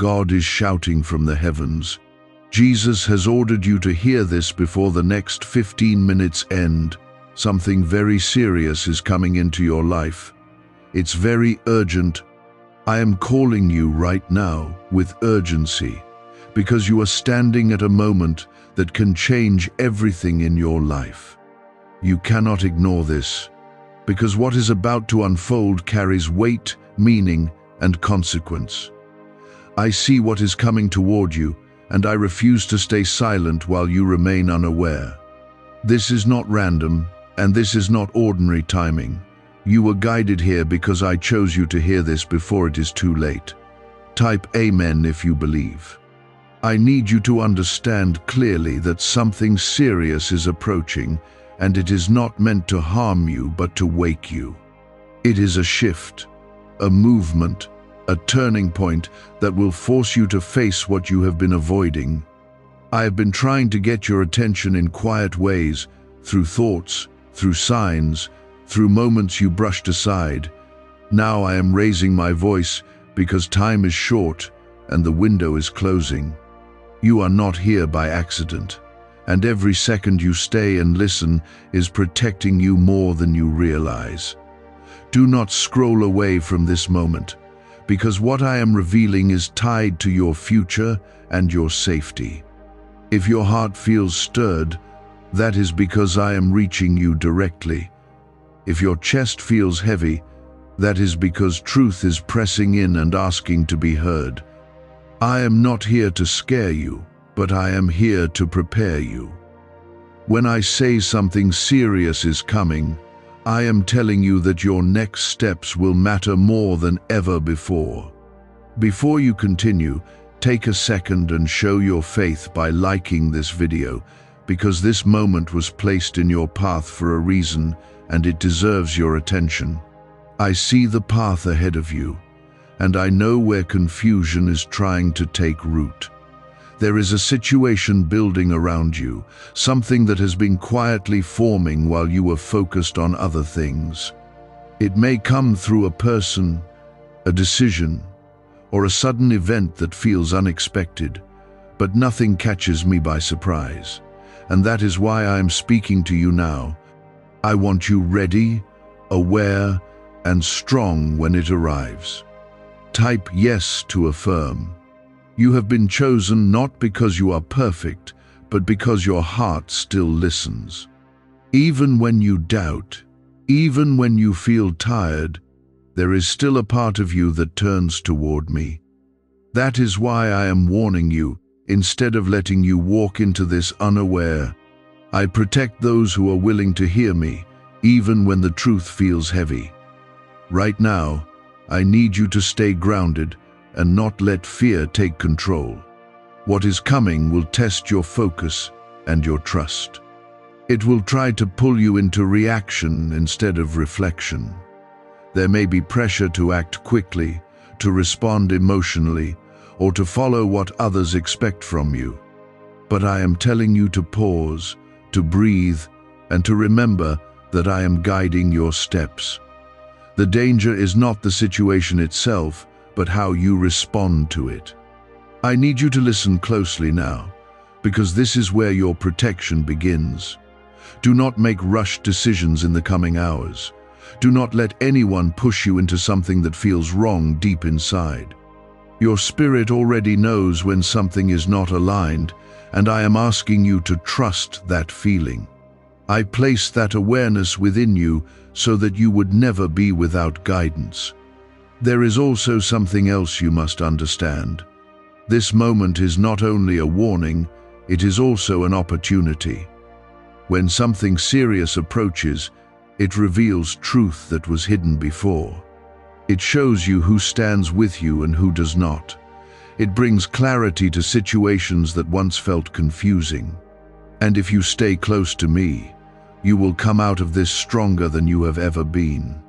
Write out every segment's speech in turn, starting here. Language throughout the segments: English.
God is shouting from the heavens. Jesus has ordered you to hear this before the next 15 minutes end. Something very serious is coming into your life. It's very urgent. I am calling you right now with urgency because you are standing at a moment that can change everything in your life. You cannot ignore this because what is about to unfold carries weight, meaning, and consequence. I see what is coming toward you, and I refuse to stay silent while you remain unaware. This is not random, and this is not ordinary timing. You were guided here because I chose you to hear this before it is too late. Type Amen if you believe. I need you to understand clearly that something serious is approaching, and it is not meant to harm you but to wake you. It is a shift, a movement, a turning point that will force you to face what you have been avoiding. I have been trying to get your attention in quiet ways, through thoughts, through signs, through moments you brushed aside. Now I am raising my voice because time is short and the window is closing. You are not here by accident, and every second you stay and listen is protecting you more than you realize. Do not scroll away from this moment, because what I am revealing is tied to your future and your safety. If your heart feels stirred, that is because I am reaching you directly. If your chest feels heavy, that is because truth is pressing in and asking to be heard. I am not here to scare you, but I am here to prepare you. When I say something serious is coming, I am telling you that your next steps will matter more than ever before. Before you continue, take a second and show your faith by liking this video, because this moment was placed in your path for a reason and it deserves your attention. I see the path ahead of you, and I know where confusion is trying to take root. There is a situation building around you, something that has been quietly forming while you were focused on other things. It may come through a person, a decision, or a sudden event that feels unexpected, but nothing catches me by surprise. And that is why I am speaking to you now. I want you ready, aware, and strong when it arrives. Type yes to affirm. You have been chosen not because you are perfect, but because your heart still listens. Even when you doubt, even when you feel tired, there is still a part of you that turns toward me. That is why I am warning you, instead of letting you walk into this unaware. I protect those who are willing to hear me, even when the truth feels heavy. Right now, I need you to stay grounded and not let fear take control. What is coming will test your focus and your trust. It will try to pull you into reaction instead of reflection. There may be pressure to act quickly, to respond emotionally, or to follow what others expect from you. But I am telling you to pause, to breathe, and to remember that I am guiding your steps. The danger is not the situation itself, but how you respond to it. I need you to listen closely now, because this is where your protection begins. Do not make rushed decisions in the coming hours. Do not let anyone push you into something that feels wrong deep inside. Your spirit already knows when something is not aligned, and I am asking you to trust that feeling. I placed that awareness within you so that you would never be without guidance. There is also something else you must understand. This moment is not only a warning, it is also an opportunity. When something serious approaches, it reveals truth that was hidden before. It shows you who stands with you and who does not. It brings clarity to situations that once felt confusing. And if you stay close to me, you will come out of this stronger than you have ever been.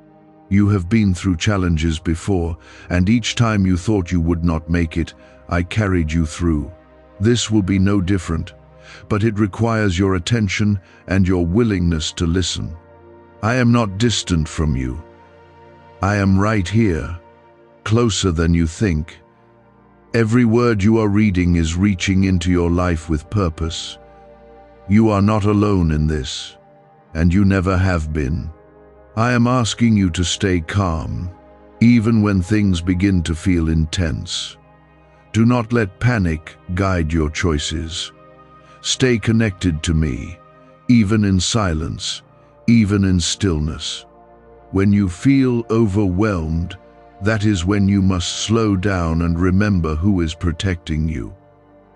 You have been through challenges before, and each time you thought you would not make it, I carried you through. This will be no different, but it requires your attention and your willingness to listen. I am not distant from you. I am right here, closer than you think. Every word you are reading is reaching into your life with purpose. You are not alone in this, and you never have been. I am asking you to stay calm, even when things begin to feel intense. Do not let panic guide your choices. Stay connected to me, even in silence, even in stillness. When you feel overwhelmed, that is when you must slow down and remember who is protecting you.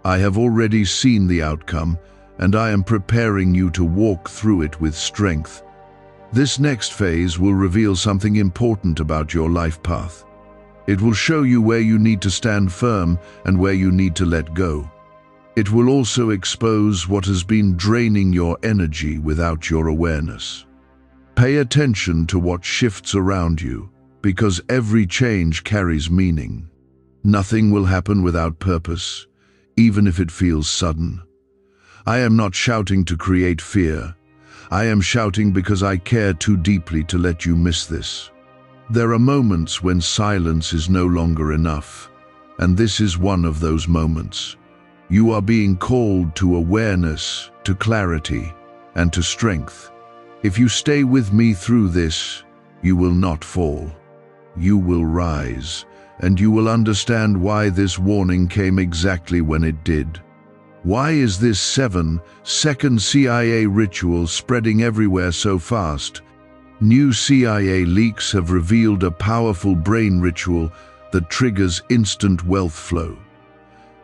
I have already seen the outcome, and I am preparing you to walk through it with strength. This next phase will reveal something important about your life path. It will show you where you need to stand firm and where you need to let go. It will also expose what has been draining your energy without your awareness. Pay attention to what shifts around you, because every change carries meaning. Nothing will happen without purpose, even if it feels sudden. I am not shouting to create fear. I am shouting because I care too deeply to let you miss this. There are moments when silence is no longer enough, and this is one of those moments. You are being called to awareness, to clarity, and to strength. If you stay with me through this, you will not fall. You will rise, and you will understand why this warning came exactly when it did. Why is this 7-second CIA ritual spreading everywhere so fast? New CIA leaks have revealed a powerful brain ritual that triggers instant wealth flow.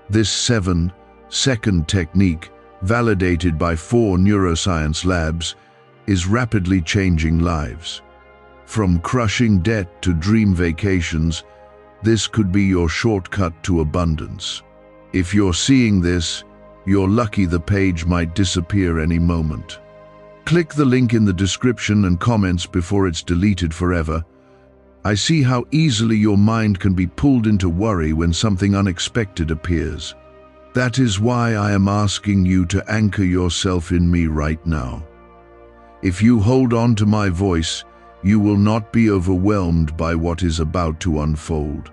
This 7-second technique, validated by 4 neuroscience labs, is rapidly changing lives. From crushing debt to dream vacations, this could be your shortcut to abundance. If you're seeing this, you're lucky. The page might disappear any moment. Click the link in the description and comments before it's deleted forever. I see how easily your mind can be pulled into worry when something unexpected appears. That is why I am asking you to anchor yourself in me right now. If you hold on to my voice, you will not be overwhelmed by what is about to unfold.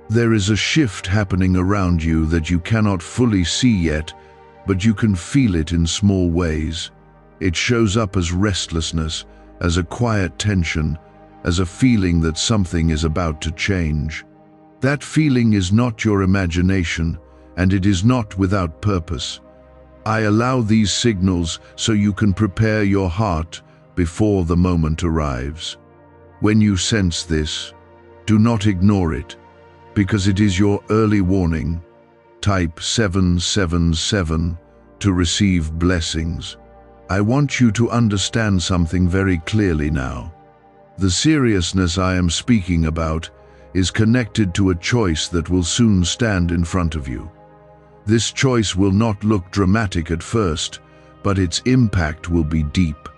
There is a shift happening around you that you cannot fully see yet, but you can feel it in small ways. It shows up as restlessness, as a quiet tension, as a feeling that something is about to change. That feeling is not your imagination, and it is not without purpose. I allow these signals so you can prepare your heart before the moment arrives. When you sense this, do not ignore it, because it is your early warning. Type 777 to receive blessings. I want you to understand something very clearly now. The seriousness I am speaking about is connected to a choice that will soon stand in front of you. This choice will not look dramatic at first, but its impact will be deep.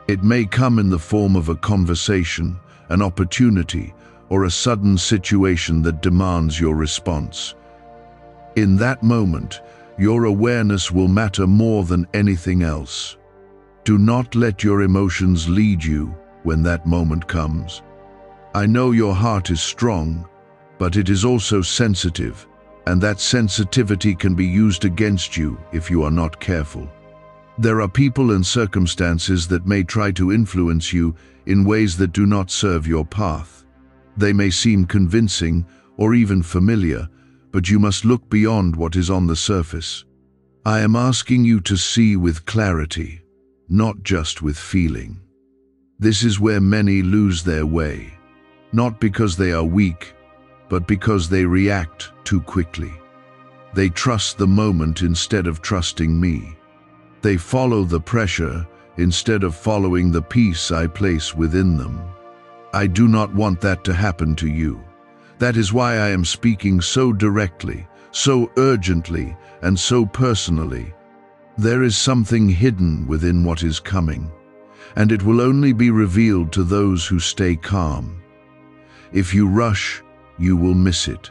It may come in the form of a conversation, an opportunity, or a sudden situation that demands your response. In that moment, your awareness will matter more than anything else. Do not let your emotions lead you when that moment comes. I know your heart is strong, but it is also sensitive, and that sensitivity can be used against you if you are not careful. There are people and circumstances that may try to influence you in ways that do not serve your path. They may seem convincing or even familiar, but you must look beyond what is on the surface. I am asking you to see with clarity, not just with feeling. This is where many lose their way, not because they are weak, but because they react too quickly. They trust the moment instead of trusting me. They follow the pressure instead of following the peace I place within them. I do not want that to happen to you. That is why I am speaking so directly, so urgently, and so personally. There is something hidden within what is coming, and it will only be revealed to those who stay calm. If you rush, you will miss it.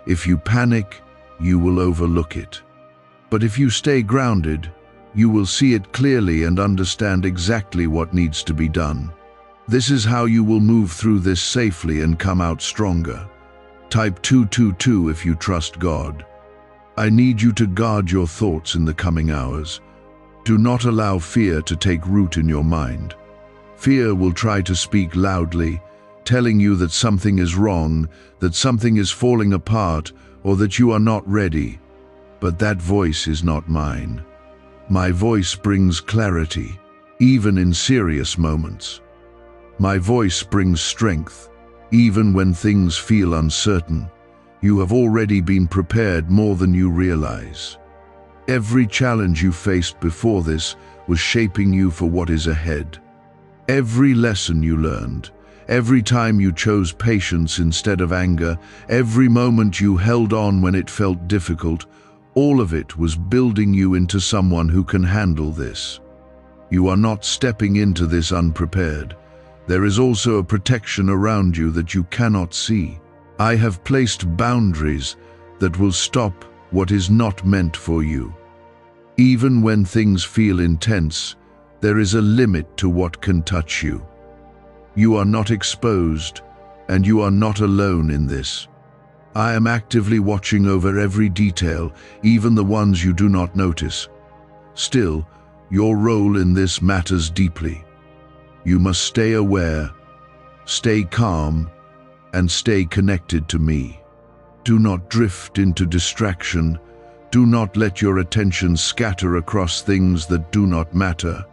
If you panic, you will overlook it. But if you stay grounded, you will see it clearly and understand exactly what needs to be done. This is how you will move through this safely and come out stronger. Type 222 if you trust God. I need you to guard your thoughts in the coming hours. Do not allow fear to take root in your mind. Fear will try to speak loudly, telling you that something is wrong, that something is falling apart, or that you are not ready. But that voice is not mine. My voice brings clarity, even in serious moments. My voice brings strength, even when things feel uncertain. You have already been prepared more than you realize. Every challenge you faced before this was shaping you for what is ahead. Every lesson you learned, every time you chose patience instead of anger, every moment you held on when it felt difficult, all of it was building you into someone who can handle this. You are not stepping into this unprepared. There is also a protection around you that you cannot see. I have placed boundaries that will stop what is not meant for you. Even when things feel intense, there is a limit to what can touch you. You are not exposed, and you are not alone in this. I am actively watching over every detail, even the ones you do not notice. Still, your role in this matters deeply. You must stay aware, stay calm, and stay connected to me. Do not drift into distraction. Do not let your attention scatter across things that do not matter.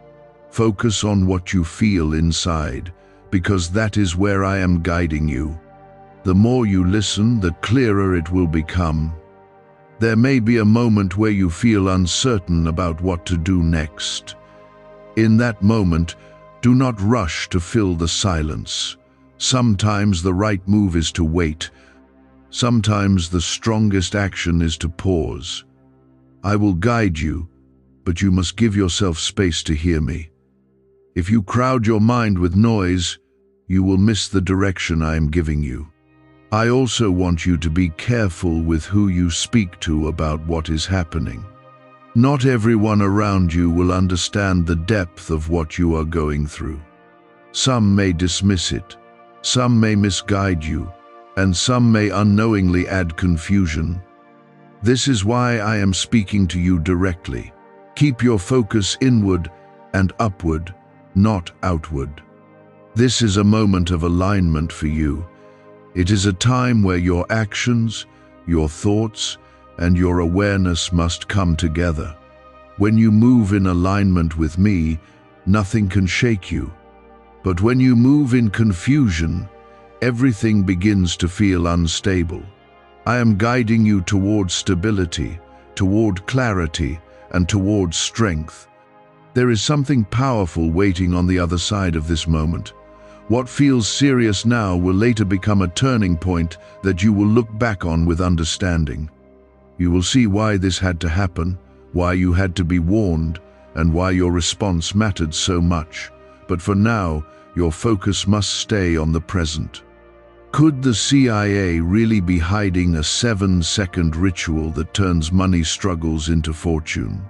Focus on what you feel inside, because that is where I am guiding you. The more you listen, the clearer it will become. There may be a moment where you feel uncertain about what to do next. In that moment, do not rush to fill the silence. Sometimes the right move is to wait. Sometimes the strongest action is to pause. I will guide you, but you must give yourself space to hear me. If you crowd your mind with noise, you will miss the direction I am giving you. I also want you to be careful with who you speak to about what is happening. Not everyone around you will understand the depth of what you are going through. Some may dismiss it, some may misguide you, and some may unknowingly add confusion. This is why I am speaking to you directly. Keep your focus inward and upward, not outward. This is a moment of alignment for you. It is a time where your actions, your thoughts, and your awareness must come together. When you move in alignment with me, nothing can shake you. But when you move in confusion, everything begins to feel unstable. I am guiding you towards stability, toward clarity, and towards strength. There is something powerful waiting on the other side of this moment. What feels serious now will later become a turning point that you will look back on with understanding. You will see why this had to happen, why you had to be warned, and why your response mattered so much. But for now, your focus must stay on the present. Could the CIA really be hiding a 7-second ritual that turns money struggles into fortune?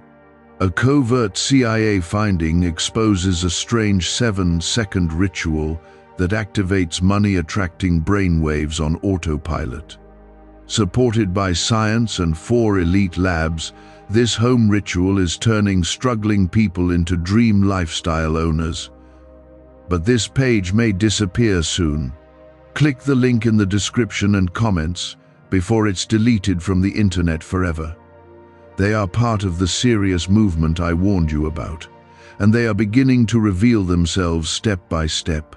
A covert CIA finding exposes a strange 7-second ritual that activates money-attracting brainwaves on autopilot. Supported by science and 4 elite labs, this home ritual is turning struggling people into dream lifestyle owners. But this page may disappear soon. Click the link in the description and comments before it's deleted from the internet forever. They are part of the serious movement I warned you about, and they are beginning to reveal themselves step by step.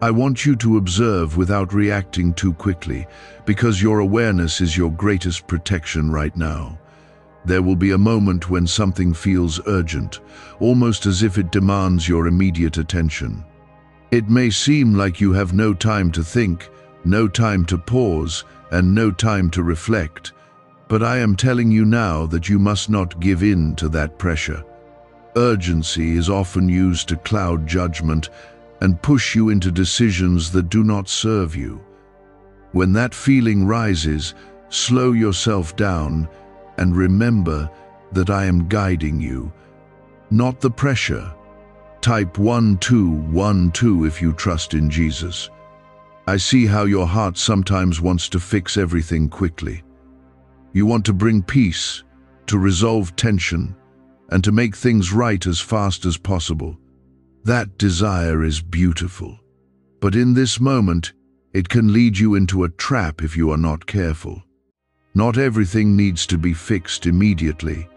I want you to observe without reacting too quickly, because your awareness is your greatest protection right now. There will be a moment when something feels urgent, almost as if it demands your immediate attention. It may seem like you have no time to think, no time to pause, and no time to reflect. But I am telling you now that you must not give in to that pressure. Urgency is often used to cloud judgment and push you into decisions that do not serve you. When that feeling rises, slow yourself down and remember that I am guiding you, not the pressure. Type 1212 if you trust in Jesus. I see how your heart sometimes wants to fix everything quickly. You want to bring peace, to resolve tension, and to make things right as fast as possible. That desire is beautiful. But in this moment, it can lead you into a trap if you are not careful. Not everything needs to be fixed immediately,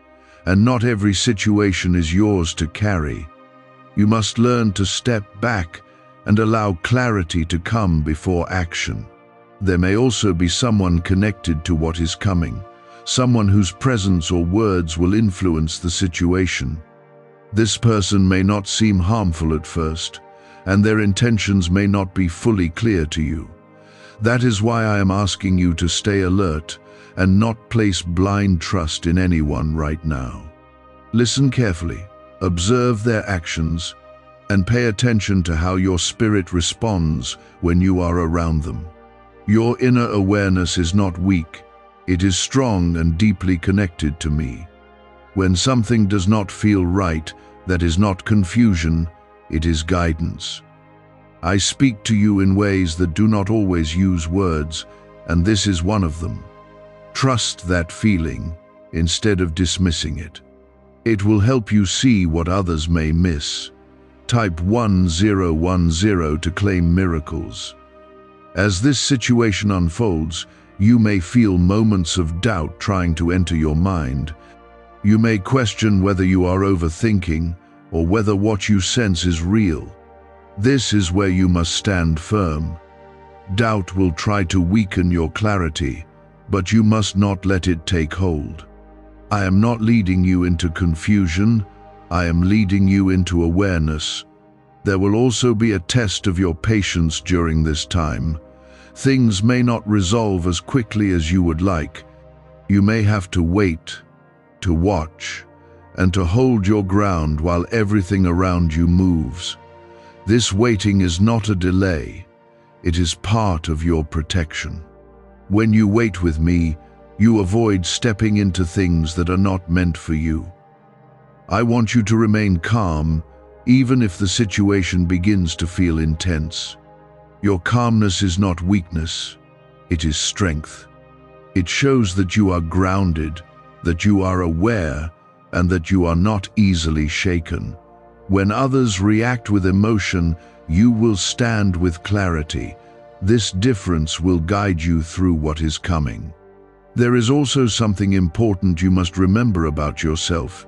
and not every situation is yours to carry. You must learn to step back and allow clarity to come before action. There may also be someone connected to what is coming, someone whose presence or words will influence the situation. This person may not seem harmful at first, and their intentions may not be fully clear to you. That is why I am asking you to stay alert and not place blind trust in anyone right now. Listen carefully, observe their actions, and pay attention to how your spirit responds when you are around them. Your inner awareness is not weak, it is strong and deeply connected to me. When something does not feel right, that is not confusion, it is guidance. I speak to you in ways that do not always use words, and this is one of them. Trust that feeling instead of dismissing it. It will help you see what others may miss. Type 1010 to claim miracles. As this situation unfolds, you may feel moments of doubt trying to enter your mind. You may question whether you are overthinking or whether what you sense is real. This is where you must stand firm. Doubt will try to weaken your clarity, but you must not let it take hold. I am not leading you into confusion, I am leading you into awareness. There will also be a test of your patience during this time. Things may not resolve as quickly as you would like. You may have to wait, to watch, and to hold your ground while everything around you moves. This waiting is not a delay, it is part of your protection. When you wait with me, you avoid stepping into things that are not meant for you. I want you to remain calm, even if the situation begins to feel intense. Your calmness is not weakness, it is strength. It shows that you are grounded, that you are aware, and that you are not easily shaken. When others react with emotion, you will stand with clarity. This difference will guide you through what is coming. There is also something important you must remember about yourself.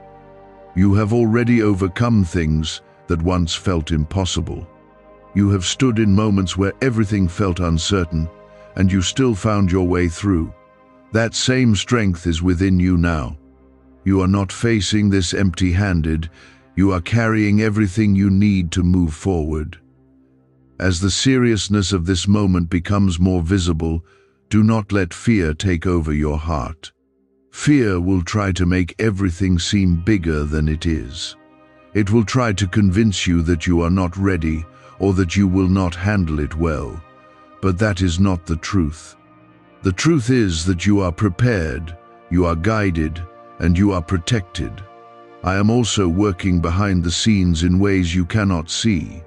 You have already overcome things that once felt impossible. You have stood in moments where everything felt uncertain, and you still found your way through. That same strength is within you now. You are not facing this empty-handed, you are carrying everything you need to move forward. As the seriousness of this moment becomes more visible, do not let fear take over your heart. Fear will try to make everything seem bigger than it is. It will try to convince you that you are not ready or that you will not handle it well. But that is not the truth. The truth is that you are prepared, you are guided, and you are protected. I am also working behind the scenes in ways you cannot see.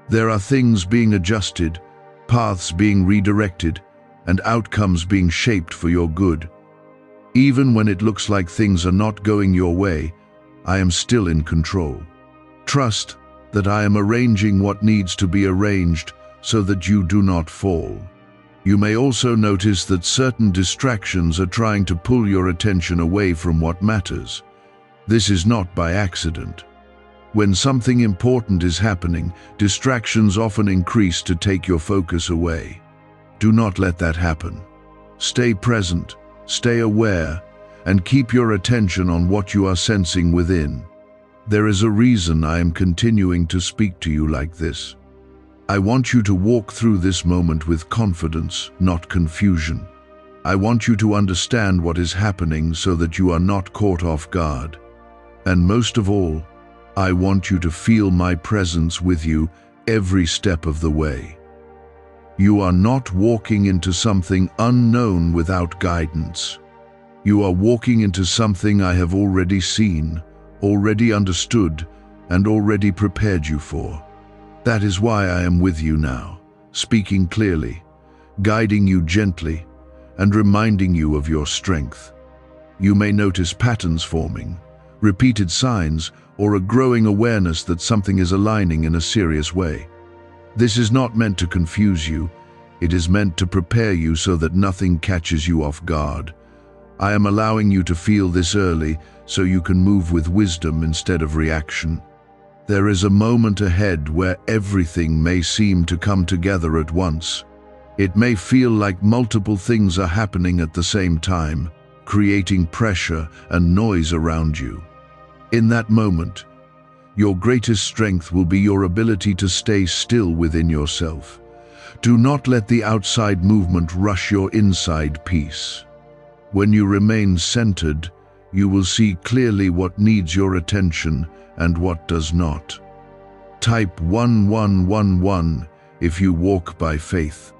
There are things being adjusted, paths being redirected, and outcomes being shaped for your good. Even when it looks like things are not going your way, I am still in control. Trust that I am arranging what needs to be arranged so that you do not fall. You may also notice that certain distractions are trying to pull your attention away from what matters. This is not by accident. When something important is happening, distractions often increase to take your focus away. Do not let that happen. Stay present, stay aware, and keep your attention on what you are sensing within. There is a reason I am continuing to speak to you like this. I want you to walk through this moment with confidence, not confusion. I want you to understand what is happening so that you are not caught off guard. And most of all, I want you to feel my presence with you every step of the way. You are not walking into something unknown without guidance. You are walking into something I have already seen, already understood, and already prepared you for. That is why I am with you now. speaking clearly, guiding you gently, and reminding you of your strength. You may notice patterns forming, repeated signs, or a growing awareness that something is aligning in a serious way. This is not meant to confuse you. It is meant to prepare you so that nothing catches you off guard. I am allowing you to feel this early so you can move with wisdom instead of reaction. There is a moment ahead where everything may seem to come together at once. It may feel like multiple things are happening at the same time, creating pressure and noise around you. In that moment, your greatest strength will be your ability to stay still within yourself. Do not let the outside movement rush your inside peace. When you remain centered, you will see clearly what needs your attention and what does not. Type 1111 if you walk by faith.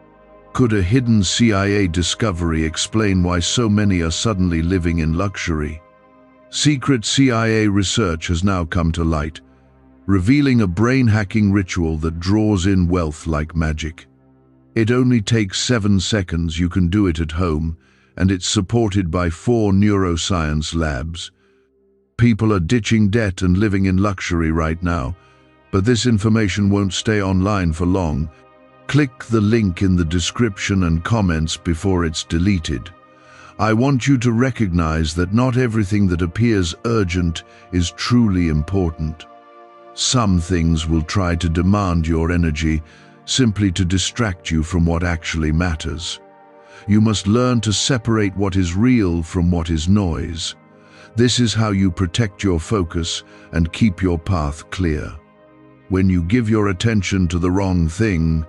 Could a hidden CIA discovery explain why so many are suddenly living in luxury? Secret CIA research has now come to light, revealing a brain-hacking ritual that draws in wealth like magic. It only takes 7 seconds. You can do it at home, and it's supported by 4 neuroscience labs. People are ditching debt and living in luxury right now, but this information won't stay online for long. Click the link in the description and comments before it's deleted. I want you to recognize that not everything that appears urgent is truly important. Some things will try to demand your energy simply to distract you from what actually matters. You must learn to separate what is real from what is noise. This is how you protect your focus and keep your path clear. When you give your attention to the wrong thing,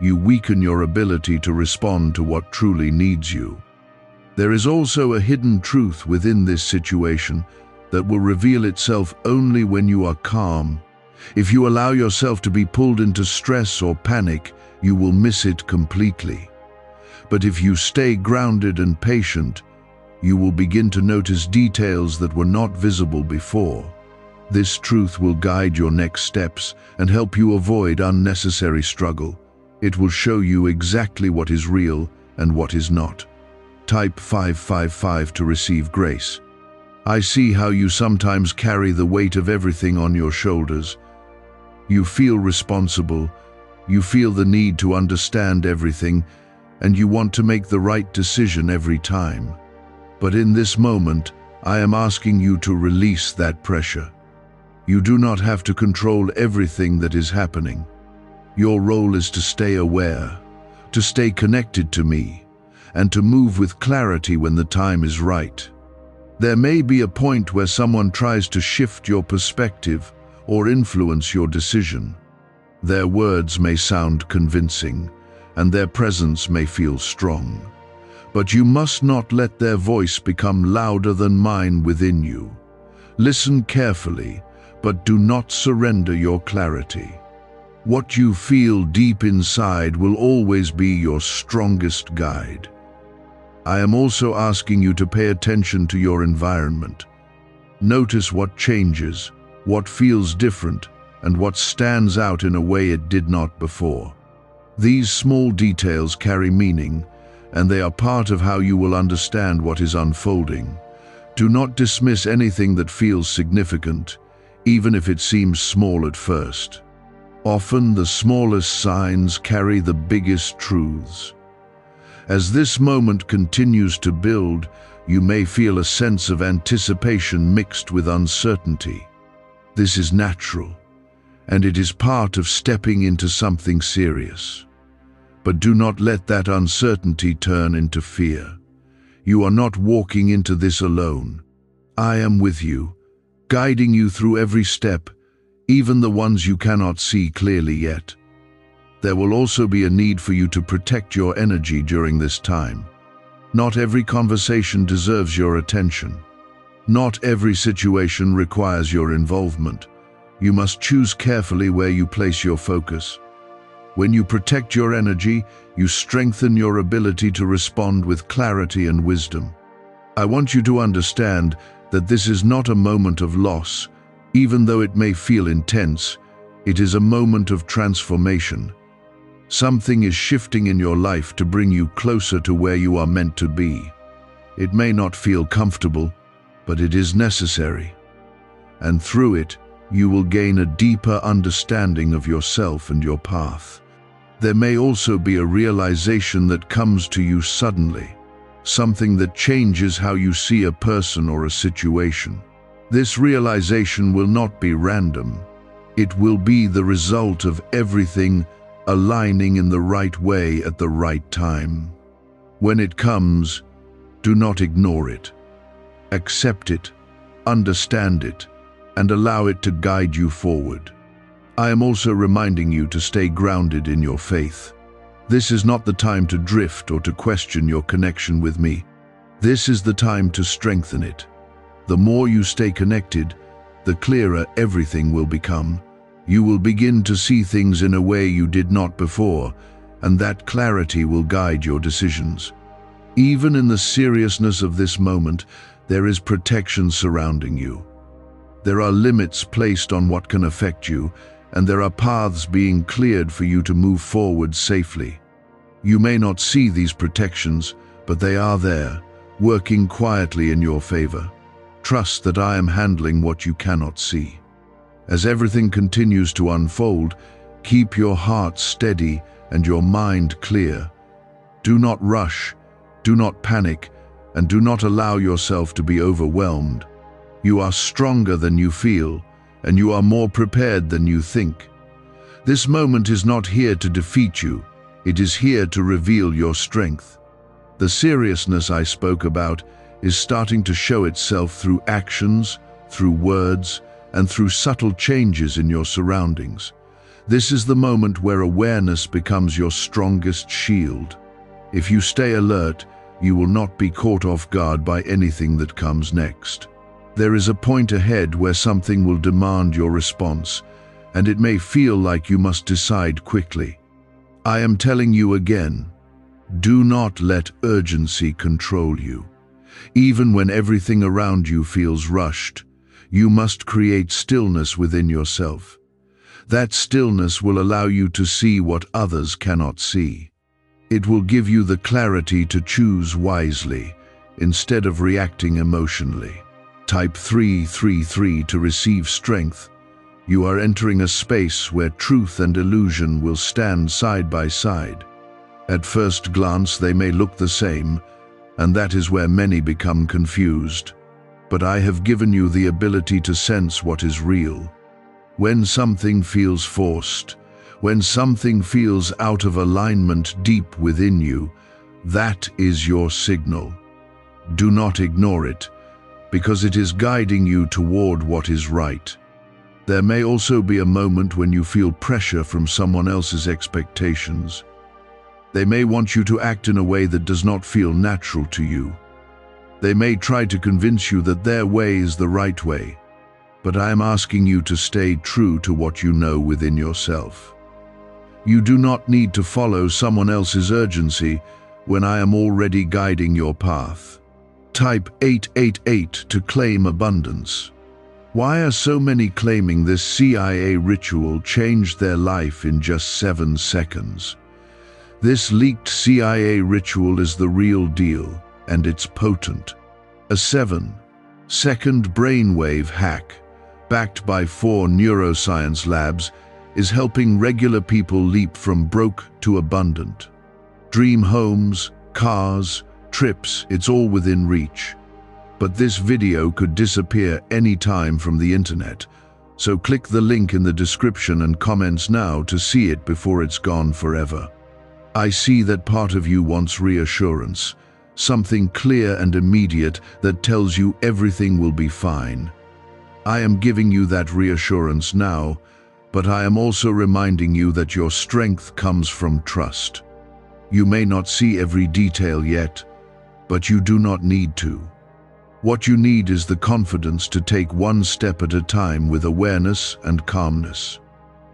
you weaken your ability to respond to what truly needs you. There is also a hidden truth within this situation that will reveal itself only when you are calm. If you allow yourself to be pulled into stress or panic, you will miss it completely. But if you stay grounded and patient, you will begin to notice details that were not visible before. This truth will guide your next steps and help you avoid unnecessary struggle. It will show you exactly what is real and what is not. Type 555 to receive grace. I see how you sometimes carry the weight of everything on your shoulders. You feel responsible, you feel the need to understand everything, and you want to make the right decision every time. But in this moment, I am asking you to release that pressure. You do not have to control everything that is happening. Your role is to stay aware, to stay connected to me, and to move with clarity when the time is right. There may be a point where someone tries to shift your perspective or influence your decision. Their words may sound convincing, and their presence may feel strong. But you must not let their voice become louder than mine within you. Listen carefully, but do not surrender your clarity. What you feel deep inside will always be your strongest guide. I am also asking you to pay attention to your environment. Notice what changes, what feels different, and what stands out in a way it did not before. These small details carry meaning, and they are part of how you will understand what is unfolding. Do not dismiss anything that feels significant, even if it seems small at first. Often the smallest signs carry the biggest truths. As this moment continues to build, you may feel a sense of anticipation mixed with uncertainty. This is natural, and it is part of stepping into something serious. But do not let that uncertainty turn into fear. You are not walking into this alone. I am with you, guiding you through every step, even the ones you cannot see clearly yet. There will also be a need for you to protect your energy during this time. Not every conversation deserves your attention. Not every situation requires your involvement. You must choose carefully where you place your focus. When you protect your energy, you strengthen your ability to respond with clarity and wisdom. I want you to understand that this is not a moment of loss. Even though it may feel intense, it is a moment of transformation. Something is shifting in your life to bring you closer to where you are meant to be. It may not feel comfortable, but it is necessary. And through it, you will gain a deeper understanding of yourself and your path. There may also be a realization that comes to you suddenly, something that changes how you see a person or a situation. This realization will not be random. It will be the result of everything aligning in the right way at the right time. When it comes, do not ignore it. Accept it, understand it, and allow it to guide you forward. I am also reminding you to stay grounded in your faith. This is not the time to drift or to question your connection with me. This is the time to strengthen it. The more you stay connected, the clearer everything will become. You will begin to see things in a way you did not before, and that clarity will guide your decisions. Even in the seriousness of this moment, there is protection surrounding you. There are limits placed on what can affect you, and there are paths being cleared for you to move forward safely. You may not see these protections, but they are there, working quietly in your favor. Trust that I am handling what you cannot see. As everything continues to unfold, keep your heart steady and your mind clear. Do not rush, do not panic, and do not allow yourself to be overwhelmed. You are stronger than you feel, and you are more prepared than you think. This moment is not here to defeat you, it is here to reveal your strength. The seriousness I spoke about is starting to show itself through actions, through words, and through subtle changes in your surroundings. This is the moment where awareness becomes your strongest shield. If you stay alert, you will not be caught off guard by anything that comes next. There is a point ahead where something will demand your response, and it may feel like you must decide quickly. I am telling you again, do not let urgency control you. Even when everything around you feels rushed, you must create stillness within yourself. That stillness will allow you to see what others cannot see. It will give you the clarity to choose wisely, instead of reacting emotionally. Type 333 to receive strength. You are entering a space where truth and illusion will stand side by side. At first glance, they may look the same, and that is where many become confused. But I have given you the ability to sense what is real. When something feels forced, when something feels out of alignment deep within you, that is your signal. Do not ignore it, because it is guiding you toward what is right. There may also be a moment when you feel pressure from someone else's expectations. They may want you to act in a way that does not feel natural to you. They may try to convince you that their way is the right way, but I am asking you to stay true to what you know within yourself. You do not need to follow someone else's urgency when I am already guiding your path. Type 888 to claim abundance. Why are so many claiming this CIA ritual changed their life in just 7 seconds? This leaked CIA ritual is the real deal, and it's potent. A 7-second brainwave hack, backed by 4 neuroscience labs, is helping regular people leap from broke to abundant. Dream homes, cars, trips, it's all within reach. But this video could disappear any time from the internet, so click the link in the description and comments now to see it before it's gone forever. I see that part of you wants reassurance, something clear and immediate that tells you everything will be fine. I am giving you that reassurance now, but I am also reminding you that your strength comes from trust. You may not see every detail yet, but you do not need to. What you need is the confidence to take one step at a time with awareness and calmness.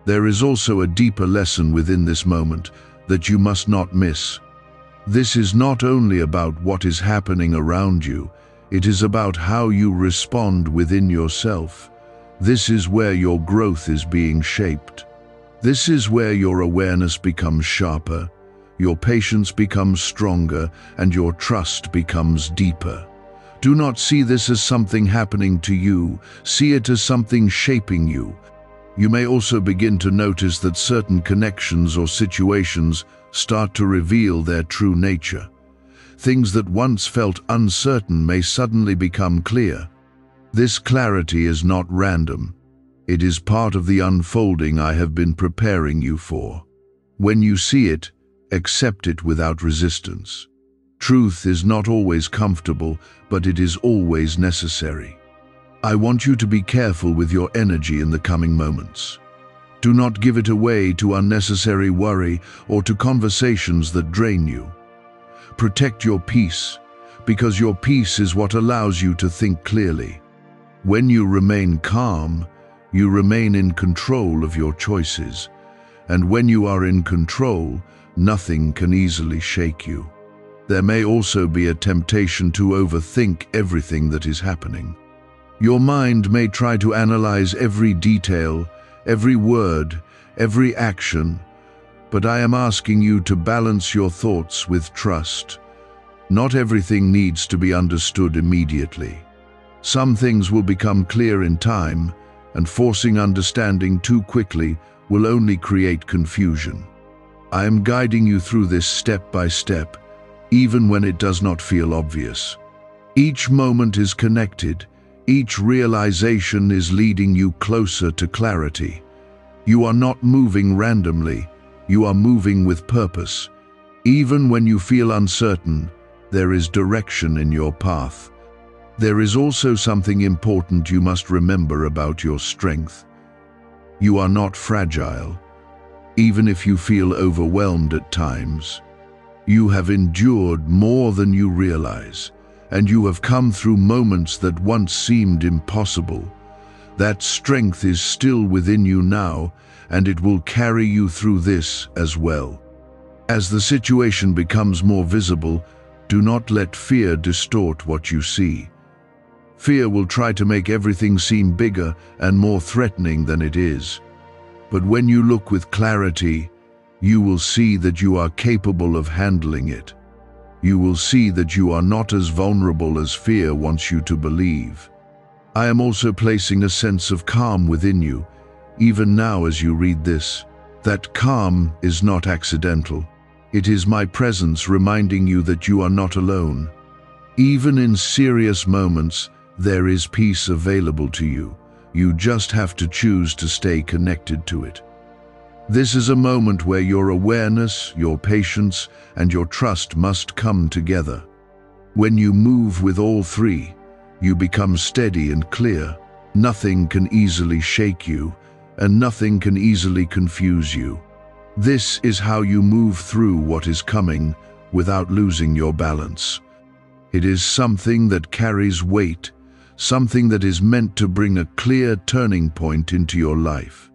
There is also a deeper lesson within this moment that you must not miss. This is not only about what is happening around you, it is about how you respond within yourself. This is where your growth is being shaped. This is where your awareness becomes sharper, your patience becomes stronger, and your trust becomes deeper. Do not see this as something happening to you, see it as something shaping you. You may also begin to notice that certain connections or situations start to reveal their true nature. Things that once felt uncertain may suddenly become clear. This clarity is not random. It is part of the unfolding I have been preparing you for. When you see it, accept it without resistance. Truth is not always comfortable, but it is always necessary. I want you to be careful with your energy in the coming moments. Do not give it away to unnecessary worry or to conversations that drain you. Protect your peace, because your peace is what allows you to think clearly. When you remain calm, you remain in control of your choices, and when you are in control, nothing can easily shake you. There may also be a temptation to overthink everything that is happening. Your mind may try to analyze every detail, every word, every action, but I am asking you to balance your thoughts with trust. Not everything needs to be understood immediately. Some things will become clear in time, and forcing understanding too quickly will only create confusion. I am guiding you through this step by step, even when it does not feel obvious. Each moment is connected. Each realization is leading you closer to clarity. You are not moving randomly. You are moving with purpose. Even when you feel uncertain, there is direction in your path. There is also something important you must remember about your strength. You are not fragile, even if you feel overwhelmed at times. You have endured more than you realize, and you have come through moments that once seemed impossible. That strength is still within you now, and it will carry you through this as well. As the situation becomes more visible, do not let fear distort what you see. Fear will try to make everything seem bigger and more threatening than it is. But when you look with clarity, you will see that you are capable of handling it. You will see that you are not as vulnerable as fear wants you to believe. I am also placing a sense of calm within you, even now as you read this. That calm is not accidental. It is my presence reminding you that you are not alone. Even in serious moments, there is peace available to you. You just have to choose to stay connected to it. This is a moment where your awareness, your patience, and your trust must come together. When you move with all three, you become steady and clear. Nothing can easily shake you, and nothing can easily confuse you. This is how you move through what is coming without losing your balance. It is something that carries weight, something that is meant to bring a clear turning point into your life.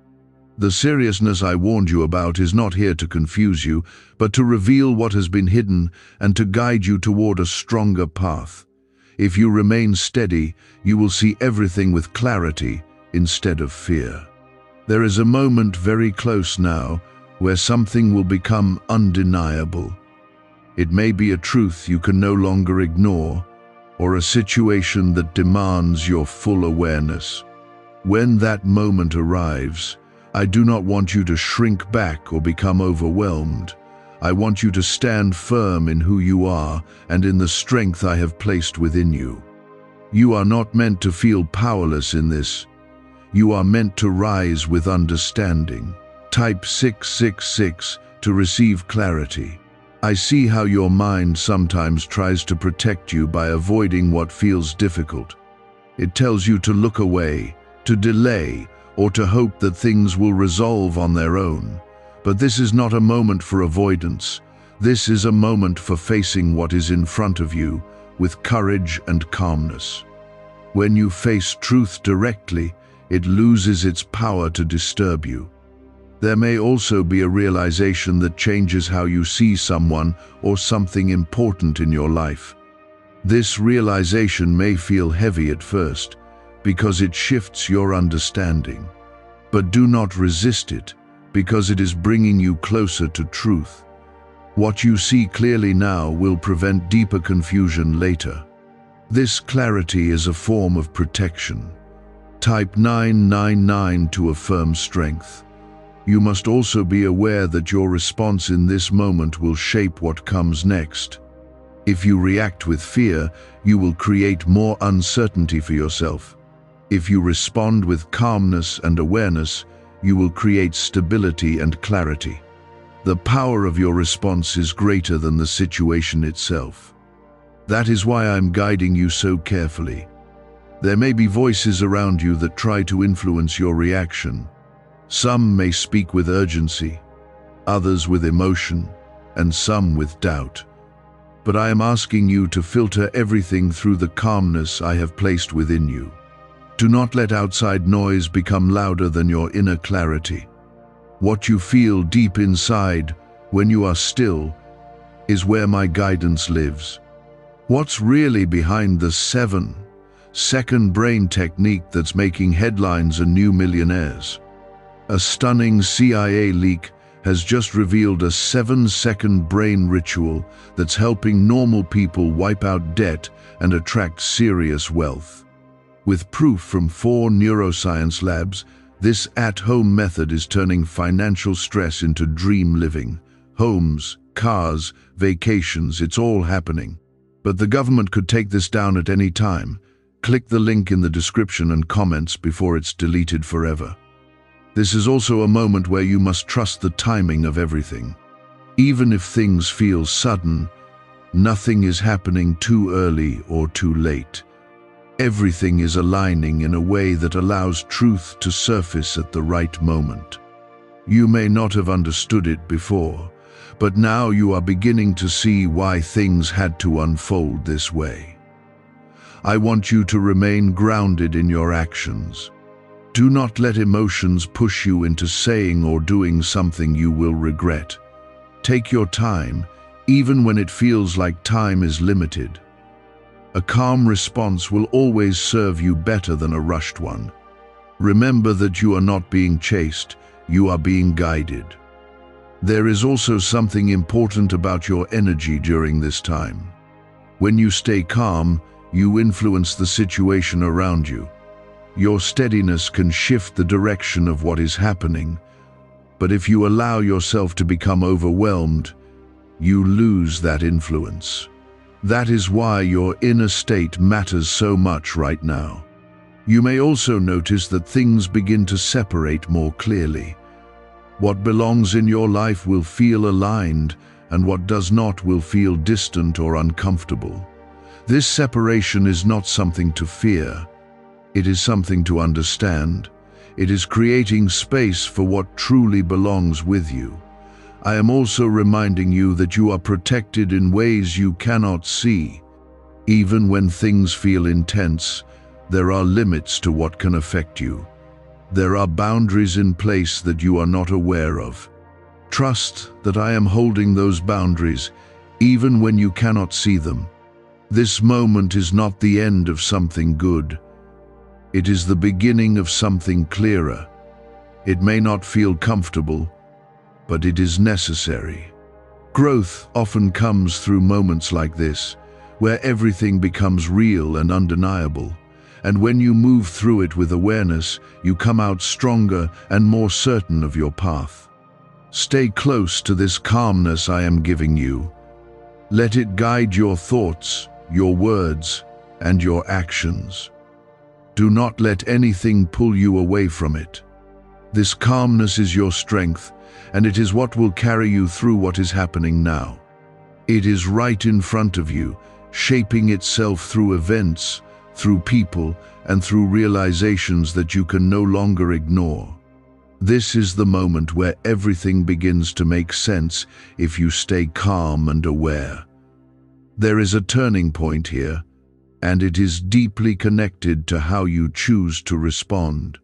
The seriousness I warned you about is not here to confuse you, but to reveal what has been hidden and to guide you toward a stronger path. If you remain steady, you will see everything with clarity instead of fear. There is a moment very close now where something will become undeniable. It may be a truth you can no longer ignore, or a situation that demands your full awareness. When that moment arrives, I do not want you to shrink back or become overwhelmed. I want you to stand firm in who you are and in the strength I have placed within you. You are not meant to feel powerless in this. You are meant to rise with understanding. Type 666 to receive clarity. I see how your mind sometimes tries to protect you by avoiding what feels difficult. It tells you to look away, to delay, or to hope that things will resolve on their own. But this is not a moment for avoidance. This is a moment for facing what is in front of you with courage and calmness. When you face truth directly, it loses its power to disturb you. There may also be a realization that changes how you see someone or something important in your life. This realization may feel heavy at first, because it shifts your understanding. But do not resist it, because it is bringing you closer to truth. What you see clearly now will prevent deeper confusion later. This clarity is a form of protection. Type 999 to affirm strength. You must also be aware that your response in this moment will shape what comes next. If you react with fear, you will create more uncertainty for yourself. If you respond with calmness and awareness, you will create stability and clarity. The power of your response is greater than the situation itself. That is why I'm guiding you so carefully. There may be voices around you that try to influence your reaction. Some may speak with urgency, others with emotion, and some with doubt. But I am asking you to filter everything through the calmness I have placed within you. Do not let outside noise become louder than your inner clarity. What you feel deep inside, when you are still, is where my guidance lives. What's really behind the 7-second brain technique that's making headlines and new millionaires? A stunning CIA leak has just revealed a 7-second brain ritual that's helping normal people wipe out debt and attract serious wealth. With proof from 4 neuroscience labs, this at-home method is turning financial stress into dream living. Homes, cars, vacations, it's all happening. But the government could take this down at any time. Click the link in the description and comments before it's deleted forever. This is also a moment where you must trust the timing of everything. Even if things feel sudden, nothing is happening too early or too late. Everything is aligning in a way that allows truth to surface at the right moment. You may not have understood it before, but now you are beginning to see why things had to unfold this way. I want you to remain grounded in your actions. Do not let emotions push you into saying or doing something you will regret. Take your time, even when it feels like time is limited. A calm response will always serve you better than a rushed one. Remember that you are not being chased, you are being guided. There is also something important about your energy during this time. When you stay calm, you influence the situation around you. Your steadiness can shift the direction of what is happening, but if you allow yourself to become overwhelmed, you lose that influence. That is why your inner state matters so much right now. You may also notice that things begin to separate more clearly. What belongs in your life will feel aligned, and what does not will feel distant or uncomfortable. This separation is not something to fear. It is something to understand. It is creating space for what truly belongs with you. I am also reminding you that you are protected in ways you cannot see. Even when things feel intense, there are limits to what can affect you. There are boundaries in place that you are not aware of. Trust that I am holding those boundaries, even when you cannot see them. This moment is not the end of something good. It is the beginning of something clearer. It may not feel comfortable, but it is necessary. Growth often comes through moments like this, where everything becomes real and undeniable. And when you move through it with awareness, you come out stronger and more certain of your path. Stay close to this calmness I am giving you. Let it guide your thoughts, your words, and your actions. Do not let anything pull you away from it. This calmness is your strength, and it is what will carry you through what is happening now. It is right in front of you, shaping itself through events, through people, and through realizations that you can no longer ignore. This is the moment where everything begins to make sense if you stay calm and aware. There is a turning point here, and it is deeply connected to how you choose to respond.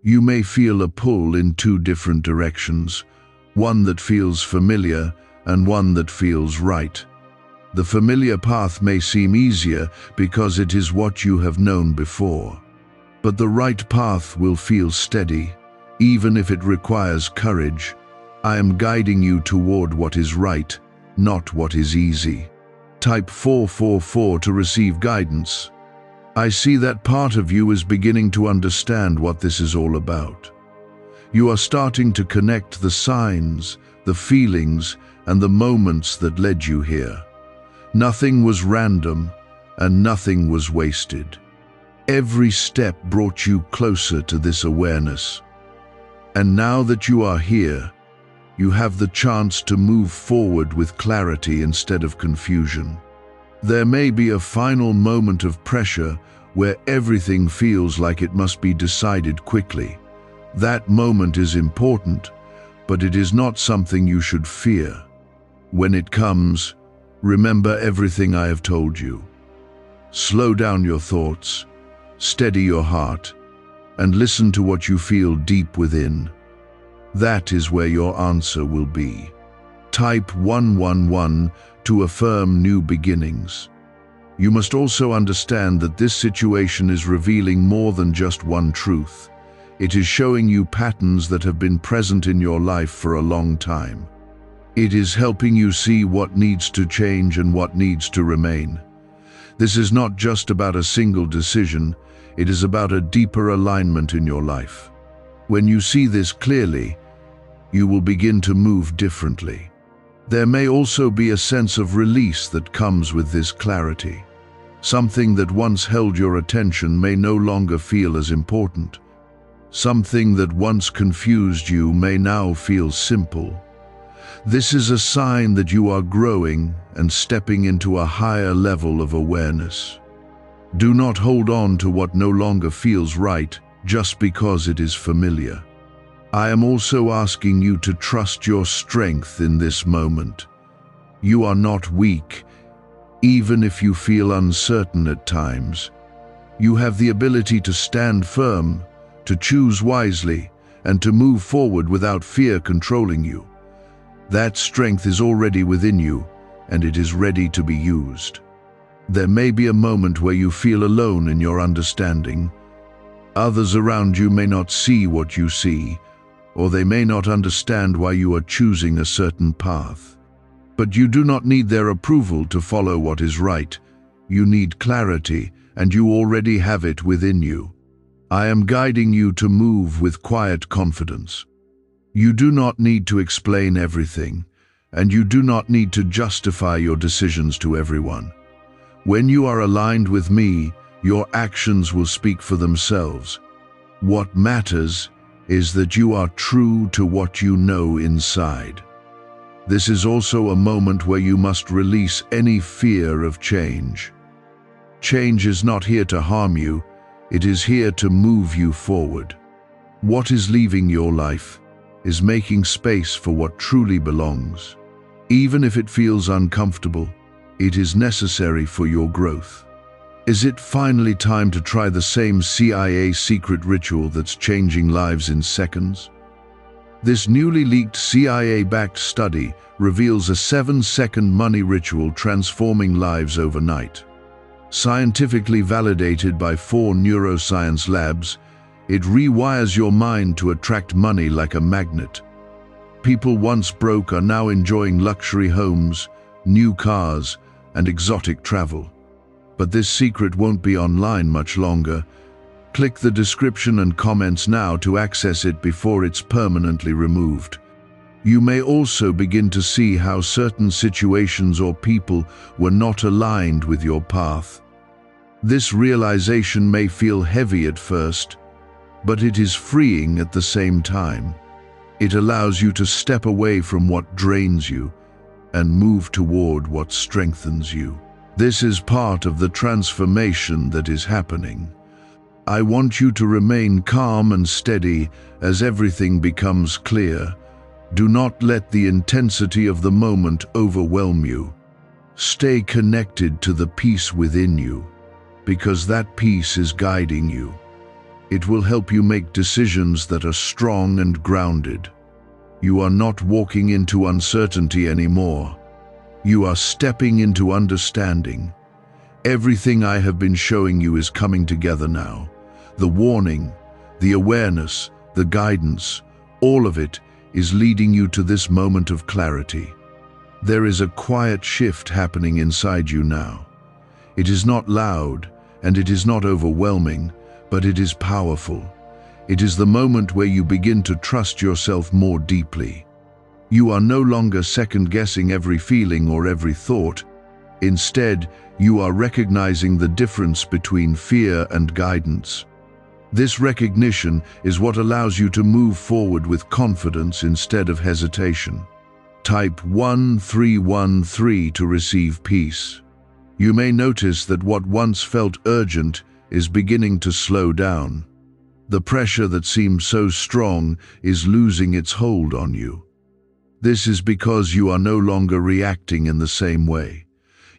You may feel a pull in 2 different directions, one that feels familiar and one that feels right. The familiar path may seem easier because it is what you have known before. But the right path will feel steady, Even if it requires courage, I am guiding you toward what is right, not what is easy. Type 444 to receive guidance. I see that part of you is beginning to understand what this is all about. You are starting to connect the signs, the feelings, and the moments that led you here. Nothing was random, and nothing was wasted. Every step brought you closer to this awareness. And now that you are here, you have the chance to move forward with clarity instead of confusion. There may be a final moment of pressure where everything feels like it must be decided quickly. That moment is important, but it is not something you should fear. When it comes, remember everything I have told you. Slow down your thoughts, steady your heart, and listen to what you feel deep within. That is where your answer will be. Type 111 to affirm new beginnings. You must also understand that this situation is revealing more than just one truth. It is showing you patterns that have been present in your life for a long time. It is helping you see what needs to change and what needs to remain. This is not just about a single decision, it is about a deeper alignment in your life. When you see this clearly, you will begin to move differently. There may also be a sense of release that comes with this clarity. Something that once held your attention may no longer feel as important. Something that once confused you may now feel simple. This is a sign that you are growing and stepping into a higher level of awareness. Do not hold on to what no longer feels right just because it is familiar. I am also asking you to trust your strength in this moment. You are not weak, even if you feel uncertain at times. You have the ability to stand firm, to choose wisely, and to move forward without fear controlling you. That strength is already within you, and it is ready to be used. There may be a moment where you feel alone in your understanding. Others around you may not see what you see, or they may not understand why you are choosing a certain path. But you do not need their approval to follow what is right. You need clarity, and you already have it within you. I am guiding you to move with quiet confidence. You do not need to explain everything, and you do not need to justify your decisions to everyone. When you are aligned with me, your actions will speak for themselves. What matters is that you are true to what you know inside. This is also a moment where you must release any fear of change. Change is not here to harm you, it is here to move you forward. What is leaving your life is making space for what truly belongs. Even if it feels uncomfortable, it is necessary for your growth. Is it finally time to try the same CIA secret ritual that's changing lives in seconds? This newly leaked CIA-backed study reveals a 7-second money ritual transforming lives overnight. Scientifically validated by 4 neuroscience labs, it rewires your mind to attract money like a magnet. People once broke are now enjoying luxury homes, new cars, and exotic travel. But this secret won't be online much longer. Click the description and comments now to access it before it's permanently removed. You may also begin to see how certain situations or people were not aligned with your path. This realization may feel heavy at first, but it is freeing at the same time. It allows you to step away from what drains you and move toward what strengthens you. This is part of the transformation that is happening. I want you to remain calm and steady as everything becomes clear. Do not let the intensity of the moment overwhelm you. Stay connected to the peace within you, because that peace is guiding you. It will help you make decisions that are strong and grounded. You are not walking into uncertainty anymore. You are stepping into understanding. Everything I have been showing you is coming together now. The warning, the awareness, the guidance, all of it is leading you to this moment of clarity. There is a quiet shift happening inside you now. It is not loud and it is not overwhelming, but it is powerful. It is the moment where you begin to trust yourself more deeply. You are no longer second-guessing every feeling or every thought. Instead, you are recognizing the difference between fear and guidance. This recognition is what allows you to move forward with confidence instead of hesitation. Type 1313 to receive peace. You may notice that what once felt urgent is beginning to slow down. The pressure that seemed so strong is losing its hold on you. This is because you are no longer reacting in the same way.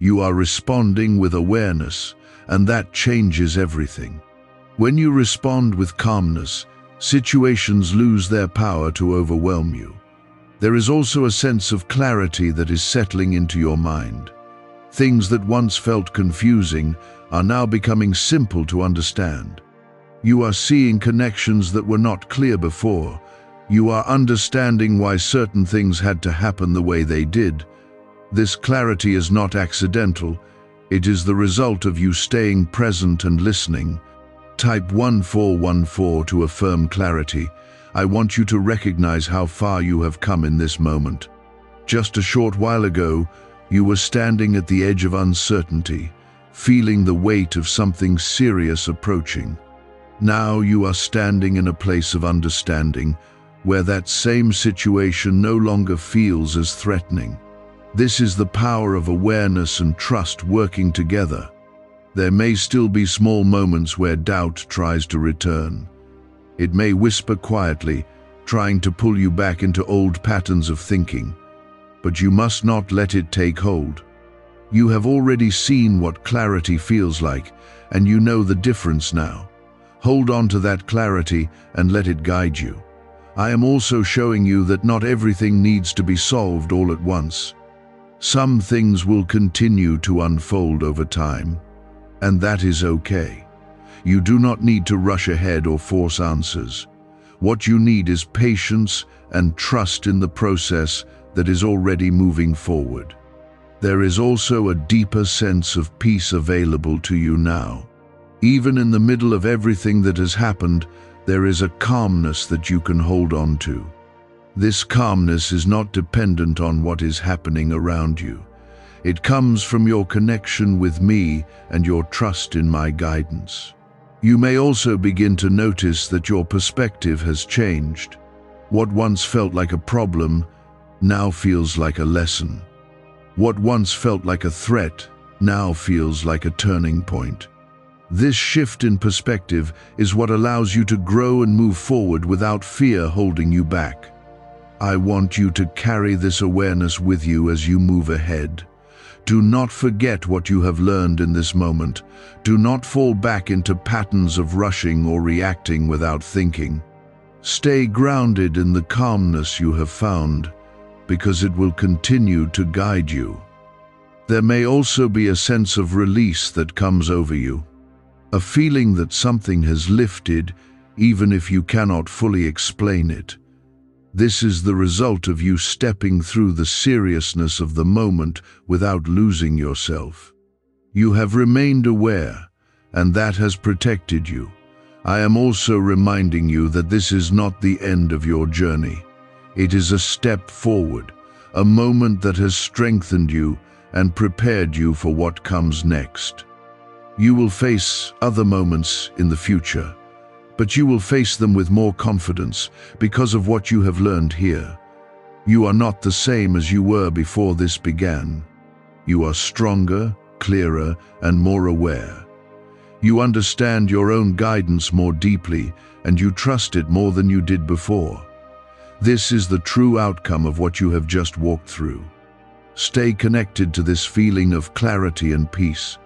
You are responding with awareness, and that changes everything. When you respond with calmness, situations lose their power to overwhelm you. There is also a sense of clarity that is settling into your mind. Things that once felt confusing are now becoming simple to understand. You are seeing connections that were not clear before. You are understanding why certain things had to happen the way they did. This clarity is not accidental. It is the result of you staying present and listening. Type 1414 to affirm clarity. I want you to recognize how far you have come in this moment. Just a short while ago, you were standing at the edge of uncertainty, feeling the weight of something serious approaching. Now you are standing in a place of understanding, where that same situation no longer feels as threatening. This is the power of awareness and trust working together. There may still be small moments where doubt tries to return. It may whisper quietly, trying to pull you back into old patterns of thinking. But you must not let it take hold. You have already seen what clarity feels like, and you know the difference now. Hold on to that clarity and let it guide you. I am also showing you that not everything needs to be solved all at once. Some things will continue to unfold over time, and that is okay. You do not need to rush ahead or force answers. What you need is patience and trust in the process that is already moving forward. There is also a deeper sense of peace available to you now. Even in the middle of everything that has happened, there is a calmness that you can hold on to. This calmness is not dependent on what is happening around you. It comes from your connection with me and your trust in my guidance. You may also begin to notice that your perspective has changed. What once felt like a problem now feels like a lesson. What once felt like a threat now feels like a turning point. This shift in perspective is what allows you to grow and move forward without fear holding you back. I want you to carry this awareness with you as you move ahead. Do not forget what you have learned in this moment. Do not fall back into patterns of rushing or reacting without thinking. Stay grounded in the calmness you have found, because it will continue to guide you. There may also be a sense of release that comes over you, a feeling that something has lifted, even if you cannot fully explain it. This is the result of you stepping through the seriousness of the moment without losing yourself. You have remained aware, and that has protected you. I am also reminding you that this is not the end of your journey. It is a step forward, a moment that has strengthened you and prepared you for what comes next. You will face other moments in the future, but you will face them with more confidence because of what you have learned here. You are not the same as you were before this began. You are stronger, clearer, and more aware. You understand your own guidance more deeply, and you trust it more than you did before. This is the true outcome of what you have just walked through. Stay connected to this feeling of clarity and peace.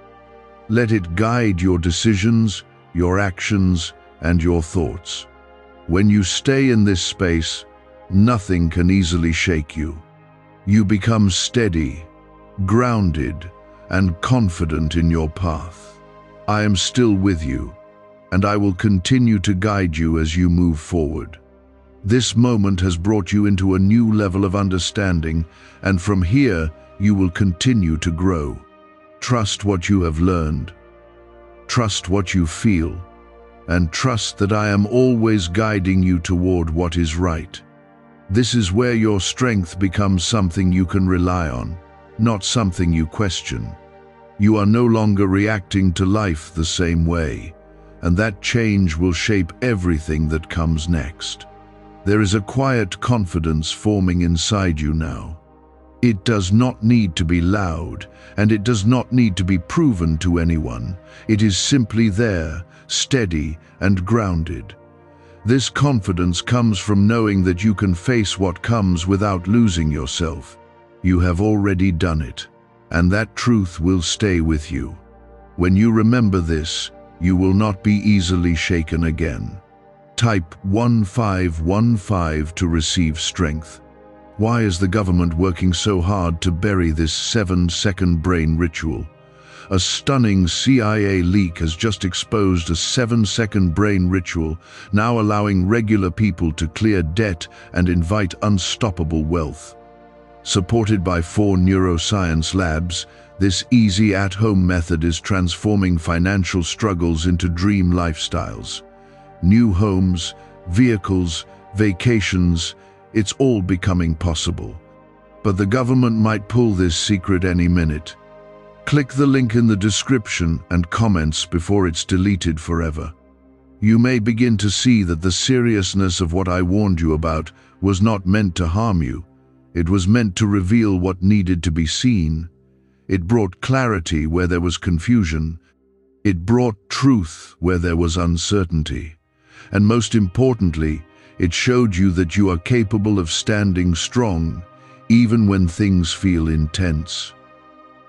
Let it guide your decisions, your actions, and your thoughts. When you stay in this space, nothing can easily shake you. You become steady, grounded, and confident in your path. I am still with you, and I will continue to guide you as you move forward. This moment has brought you into a new level of understanding, and from here you will continue to grow. Trust what you have learned. Trust what you feel, and trust that I am always guiding you toward what is right. This is where your strength becomes something you can rely on, not something you question. You are no longer reacting to life the same way, and that change will shape everything that comes next. There is a quiet confidence forming inside you now. It does not need to be loud, and it does not need to be proven to anyone. It is simply there, steady and grounded. This confidence comes from knowing that you can face what comes without losing yourself. You have already done it, and that truth will stay with you. When you remember this, you will not be easily shaken again. Type 1515 to receive strength. Why is the government working so hard to bury this 7-second brain ritual? A stunning CIA leak has just exposed a 7-second brain ritual, now allowing regular people to clear debt and invite unstoppable wealth. Supported by 4 neuroscience labs, this easy at-home method is transforming financial struggles into dream lifestyles. New homes, vehicles, vacations, it's all becoming possible. But the government might pull this secret any minute. Click the link in the description and comments before it's deleted forever. You may begin to see that the seriousness of what I warned you about was not meant to harm you. It was meant to reveal what needed to be seen. It brought clarity where there was confusion. It brought truth where there was uncertainty. And most importantly, it showed you that you are capable of standing strong, even when things feel intense.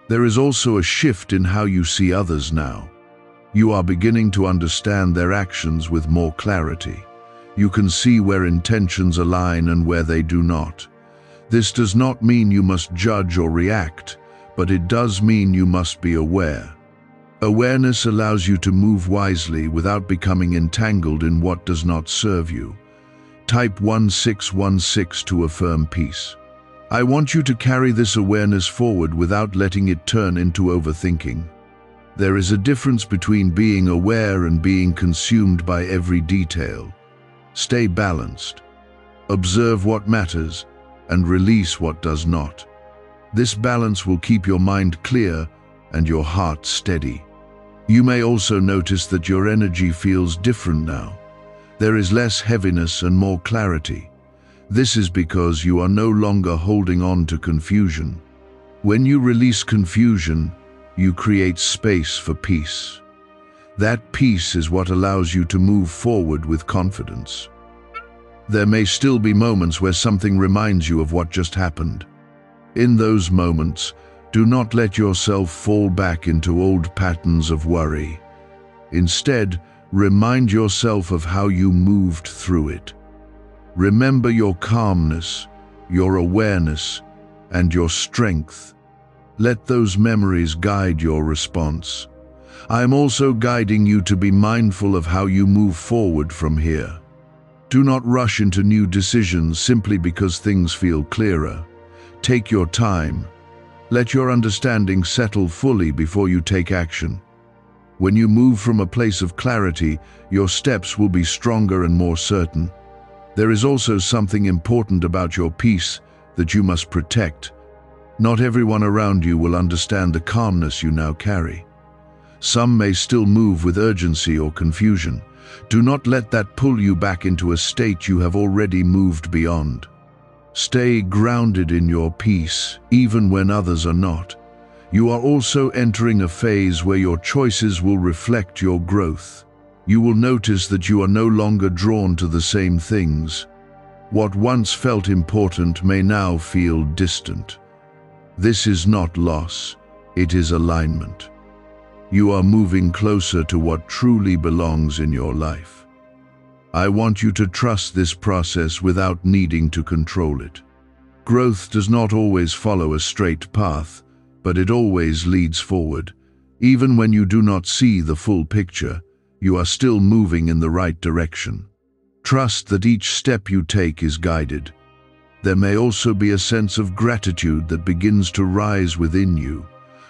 There is also a shift in how you see others now. You are beginning to understand their actions with more clarity. You can see where intentions align and where they do not. This does not mean you must judge or react, but it does mean you must be aware. Awareness allows you to move wisely without becoming entangled in what does not serve you. Type 1616 to affirm peace. I want you to carry this awareness forward without letting it turn into overthinking. There is a difference between being aware and being consumed by every detail. Stay balanced. Observe what matters and release what does not. This balance will keep your mind clear and your heart steady. You may also notice that your energy feels different now. There is less heaviness and more clarity. This is because you are no longer holding on to confusion. When you release confusion, you create space for peace. That peace is what allows you to move forward with confidence. There may still be moments where something reminds you of what just happened. In those moments, do not let yourself fall back into old patterns of worry. Instead, remind yourself of how you moved through it. Remember your calmness, your awareness, and your strength. Let those memories guide your response. I am also guiding you to be mindful of how you move forward from here. Do not rush into new decisions simply because things feel clearer. Take your time. Let your understanding settle fully before you take action. When you move from a place of clarity, your steps will be stronger and more certain. There is also something important about your peace that you must protect. Not everyone around you will understand the calmness you now carry. Some may still move with urgency or confusion. Do not let that pull you back into a state you have already moved beyond. Stay grounded in your peace, even when others are not. You are also entering a phase where your choices will reflect your growth. You will notice that you are no longer drawn to the same things. What once felt important may now feel distant. This is not loss, it is alignment. You are moving closer to what truly belongs in your life. I want you to trust this process without needing to control it. Growth does not always follow a straight path, but it always leads forward. Even when you do not see the full picture, You are still moving in the right direction. Trust that each step you take is guided. There may also be a sense of gratitude that begins to rise within you,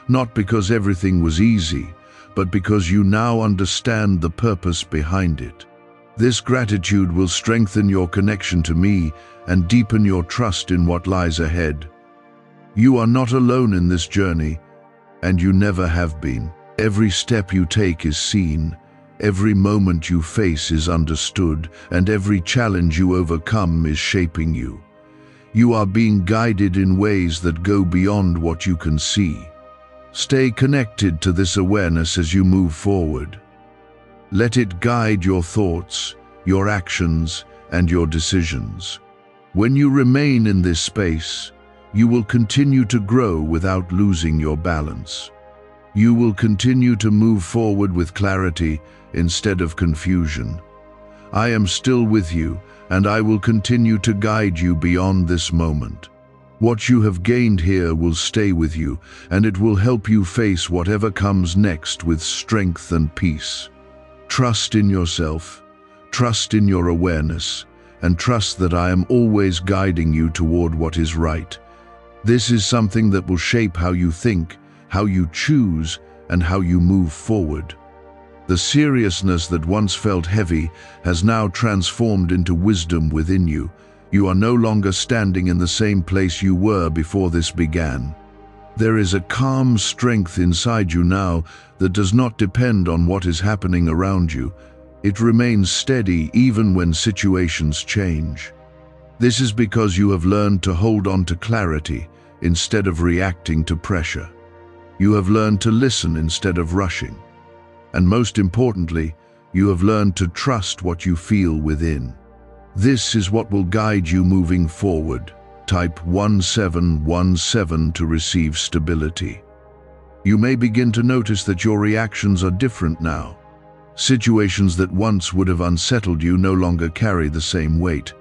not because everything was easy, but because you now understand the purpose behind it. This gratitude will strengthen your connection to me and deepen your trust in what lies ahead. You are not alone in this journey, and you never have been. Every step you take is seen, every moment you face is understood, and every challenge you overcome is shaping you. You are being guided in ways that go beyond what you can see. Stay connected to this awareness as you move forward. Let it guide your thoughts, your actions, and your decisions. When you remain in this space, you will continue to grow without losing your balance. You will continue to move forward with clarity instead of confusion. I am still with you, and I will continue to guide you beyond this moment. What you have gained here will stay with you, and it will help you face whatever comes next with strength and peace. Trust in yourself, trust in your awareness, and trust that I am always guiding you toward what is right. This is something that will shape how you think, how you choose, and how you move forward. The seriousness that once felt heavy has now transformed into wisdom within you. You are no longer standing in the same place you were before this began. There is a calm strength inside you now that does not depend on what is happening around you. It remains steady even when situations change. This is because you have learned to hold on to clarity instead of reacting to pressure. You have learned to listen instead of rushing. And most importantly, you have learned to trust what you feel within. This is what will guide you moving forward. Type 1717 to receive stability. You may begin to notice that your reactions are different now. Situations that once would have unsettled you no longer carry the same weight.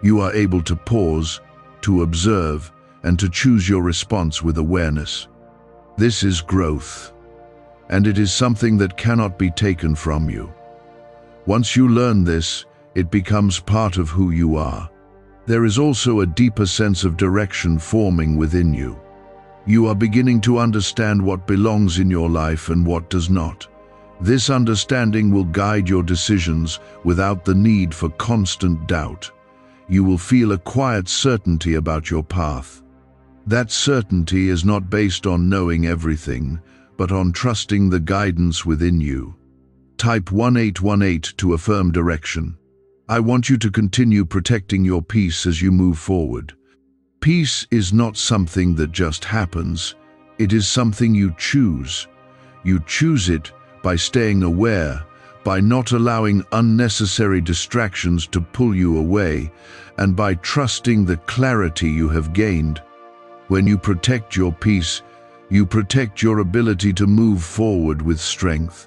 You are able to pause, to observe, and to choose your response with awareness. This is growth, and it is something that cannot be taken from you. Once you learn this, it becomes part of who you are. There is also a deeper sense of direction forming within you. You are beginning to understand what belongs in your life and what does not. This understanding will guide your decisions without the need for constant doubt. You will feel a quiet certainty about your path. That certainty is not based on knowing everything, but on trusting the guidance within you. Type 1818 to affirm direction. I want you to continue protecting your peace as you move forward. Peace is not something that just happens. It is something you choose. You choose it by staying aware, by not allowing unnecessary distractions to pull you away, and by trusting the clarity you have gained. When you protect your peace, you protect your ability to move forward with strength.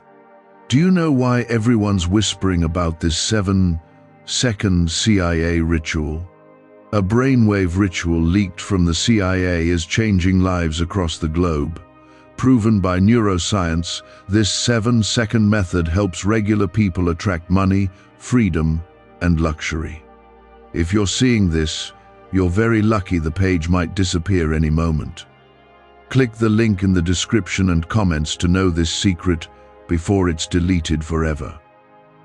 Do you know why everyone's whispering about this 7-second CIA ritual? A brainwave ritual leaked from the CIA is changing lives across the globe. Proven by neuroscience, this 7-second method helps regular people attract money, freedom, and luxury. If you're seeing this, you're very lucky. The page might disappear any moment. Click the link in the description and comments to know this secret before it's deleted forever.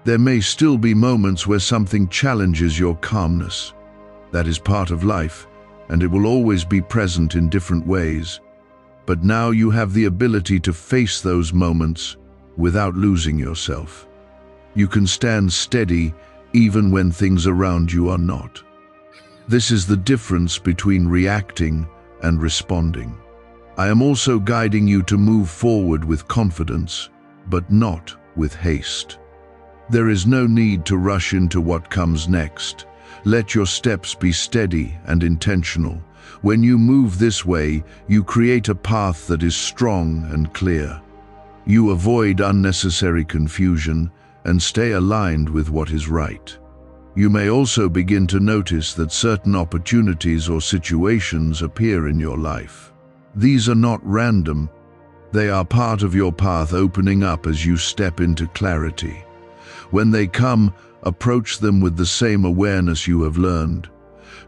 There may still be moments where something challenges your calmness. That is part of life, and it will always be present in different ways. But now you have the ability to face those moments without losing yourself. You can stand steady even when things around you are not. This is the difference between reacting and responding. I am also guiding you to move forward with confidence, but not with haste. There is no need to rush into what comes next. Let your steps be steady and intentional. When you move this way, you create a path that is strong and clear. You avoid unnecessary confusion and stay aligned with what is right. You may also begin to notice that certain opportunities or situations appear in your life. These are not random. They are part of your path opening up as you step into clarity. When they come, approach them with the same awareness you have learned.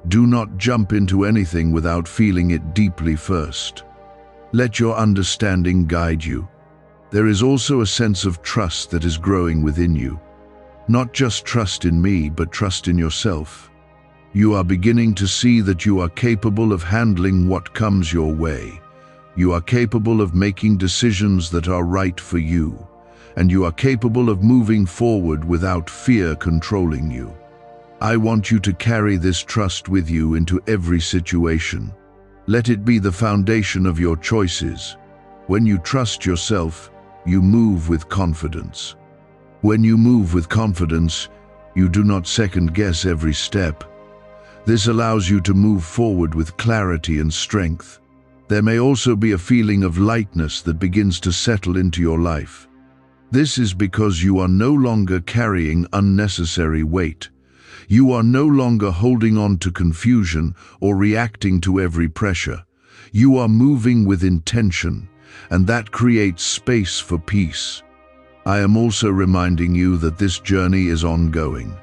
Do not jump into anything without feeling it deeply first. Let your understanding guide you. There is also a sense of trust that is growing within you. Not just trust in me, but trust in yourself. You are beginning to see that you are capable of handling what comes your way. You are capable of making decisions that are right for you, and you are capable of moving forward without fear controlling you. I want you to carry this trust with you into every situation. Let it be the foundation of your choices. When you trust yourself, you move with confidence. When you move with confidence, you do not second-guess every step. This allows you to move forward with clarity and strength. There may also be a feeling of lightness that begins to settle into your life. This is because you are no longer carrying unnecessary weight. You are no longer holding on to confusion or reacting to every pressure. You are moving with intention, and that creates space for peace. I am also reminding you that this journey is ongoing.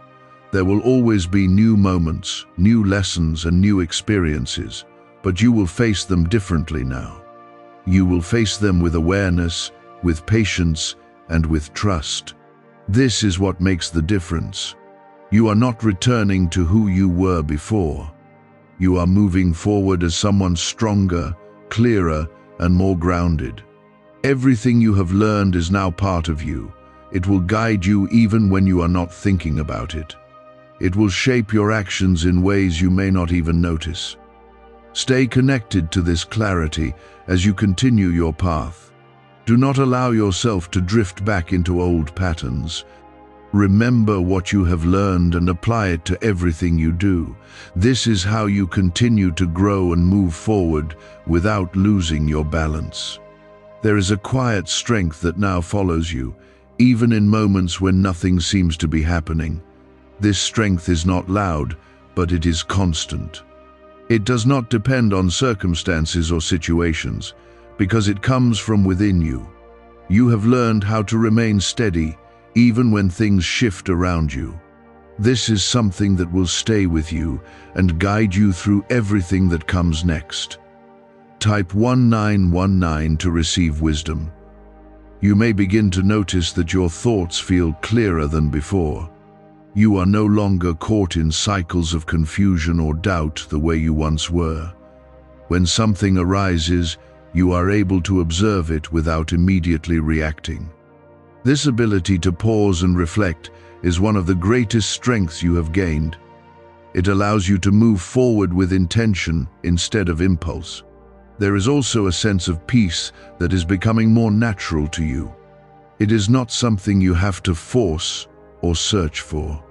There will always be new moments, new lessons, and new experiences, but you will face them differently now. You will face them with awareness, with patience, and with trust. This is what makes the difference. You are not returning to who you were before. You are moving forward as someone stronger, clearer, and more grounded. Everything you have learned is now part of you. It will guide you even when you are not thinking about it. It will shape your actions in ways you may not even notice. Stay connected to this clarity as you continue your path. Do not allow yourself to drift back into old patterns. Remember what you have learned and apply it to everything you do. This is how you continue to grow and move forward without losing your balance. There is a quiet strength that now follows you, even in moments when nothing seems to be happening. This strength is not loud, but it is constant. It does not depend on circumstances or situations, because it comes from within you. You have learned how to remain steady, even when things shift around you. This is something that will stay with you and guide you through everything that comes next. Type 1919 to receive wisdom. You may begin to notice that your thoughts feel clearer than before. You are no longer caught in cycles of confusion or doubt the way you once were. When something arises, you are able to observe it without immediately reacting. This ability to pause and reflect is one of the greatest strengths you have gained. It allows you to move forward with intention instead of impulse. There is also a sense of peace that is becoming more natural to you. It is not something you have to force or search for.